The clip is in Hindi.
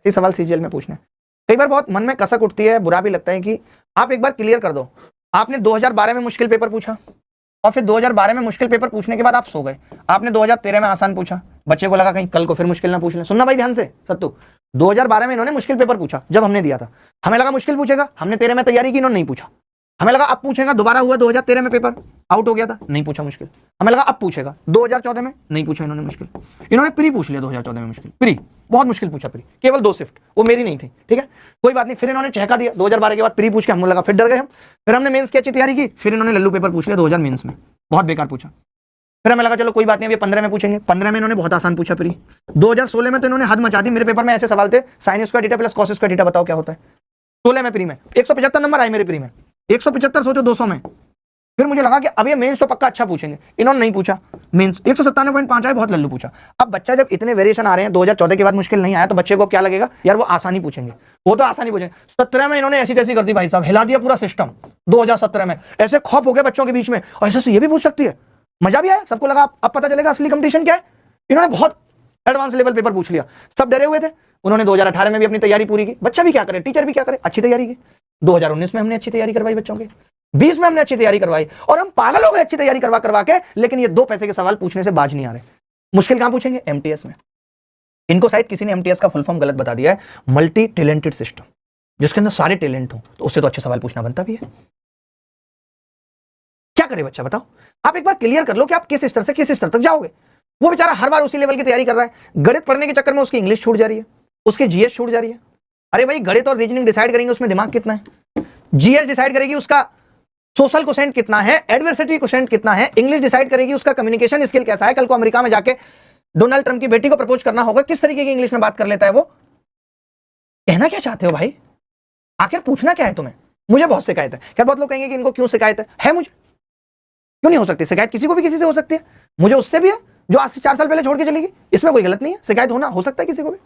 ये सवाल सीजीएल में पूछना है। कई बार बहुत मन में कसक उठती है, बुरा भी लगता है कि आप एक बार क्लियर कर दो। आपने 2012 में मुश्किल पेपर पूछा और फिर 2012 में मुश्किल पेपर पूछने के बाद आप सो गए। आपने 2013 में आसान पूछा, बच्चे को लगा कहीं कल को फिर मुश्किल ना पूछ लें। सुनना भाई ध्यान से सत्तू, 2012 में इन्होंने मुश्किल पेपर पूछा, जब हमने दिया था हमें लगा मुश्किल पूछेगा, हमने 13 में तैयारी की, इन्होंने नहीं पूछा। हमें लगा अब पूछेगा, दोबारा हुआ 2013 में पेपर आउट हो गया था, नहीं पूछा मुश्किल। हमें लगा अब पूछेगा, 2014 में नहीं पूछा इन्होंने मुश्किल, इन्होंने प्री पूछ लिया 2014 में मुश्किल, प्री बहुत मुश्किल पूछा, प्री केवल 2 शिफ्ट, वो मेरी नहीं थी, ठीक है कोई बात नहीं। फिर इन्होंने चहका दिया 2012 के बाद प्री पूछ के, हमें लगा फिर डर गए हम। फिर हमने मेंस की अच्छी तैयारी की, फिर इन्होंने लल्लू पेपर पूछ लिया 2000 मेंस में, बहुत बेकार पूछा। फिर हमें लगा चलो कोई बात नहीं, अभी 15 में पूछेंगे, 15 में इन्होंने बहुत आसान पूछा प्री। 2016 में तो इन्होंने हद मचा दी, मेरे पेपर में ऐसे सवाल थे, sine square theta plus cos square theta बताओ क्या होता है। 16 में प्री में 175 नंबर आए मेरे प्री में, 175 सोचो 200 में। फिर मुझे लगा कि अब ये मेंस तो पक्का अच्छा पूछेंगे, इन्होंने नहीं पूछा मेंस, 197.5 आए, बहुत लल्लू पूछा। अब बच्चा जब इतने वेरिएशन आ रहे हैं, 2014 के बाद मुश्किल नहीं आया, तो बच्चे को क्या लगेगा यार वो आसानी पूछेंगे, वो तो आसानी पूछेंगे। 17 में इन्होंने ऐसी तैसी कर दी भाई साहब, हिला दिया पूरा सिस्टम। 2017 में ऐसे खौफ हो गए बच्चों के बीच में, ऐसे से ये भी पूछ सकती है, मजा भी आया, सबको लगा अब पता चलेगा असली कंपटीशन क्या है। इन्होंने बहुत एडवांस लेवल पेपर पूछ लिया, सब डरे हुए थे। उन्होंने 2018 में भी अपनी तैयारी पूरी की, बच्चा भी क्या करे, टीचर भी क्या करे, अच्छी तैयारी की। 2019 में हमने अच्छी तैयारी करवाई बच्चों की, 20 में हमने अच्छी तैयारी करवाई, और हम पागल हो गए अच्छी तैयारी करवा के, लेकिन ये 2 पैसे के सवाल पूछने से बाज नहीं आ रहे। मुश्किल कहां पूछेंगे, एमटीएस में। इनको शायद किसी ने एमटीएस का फुल फॉर्म गलत बता दिया है, मल्टी टैलेंटेड सिस्टम, जिसके अंदर सारे टैलेंट हो, तो उससे तो अच्छे सवाल पूछना बनता भी है। क्या करे बच्चा बताओ, आप एक बार क्लियर कर लो कि आप किस स्तर से किस स्तर तक जाओगे। वो बेचारा हर बार उसी लेवल की तैयारी कर रहा है, गणित पढ़ने के चक्कर में उसकी इंग्लिश छूट जा रही है, उसकी जीएस छूट जा रही है। अरे भाई गणित और रीजनिंग डिसाइड करेंगे उसमें दिमाग कितना है, जीएस डिसाइड करेगी उसका सोशल क्वोशेंट कितना है, एडवर्सिटी क्वोशेंट कितना है, इंग्लिश डिसाइड करेगी उसका कम्युनिकेशन स्किल कैसा है। कल को अमेरिका में जाके डोनाल्ड ट्रंप की बेटी को प्रपोज करना होगा, किस तरीके की इंग्लिश में बात कर लेता है वो। कहना क्या चाहते हो भाई, आखिर पूछना क्या है तुम्हें। मुझे बहुत शिकायत है, क्या बहुत लोग कहेंगे कि इनको क्यों शिकायत है मुझे क्यों नहीं हो सकती शिकायत, किसी को भी किसी से हो सकती है, मुझे उससे भी है जो आज से 4 साल पहले छोड़ के चली गई, इसमें कोई गलत नहीं है, शिकायत होना हो सकता है किसी को भी।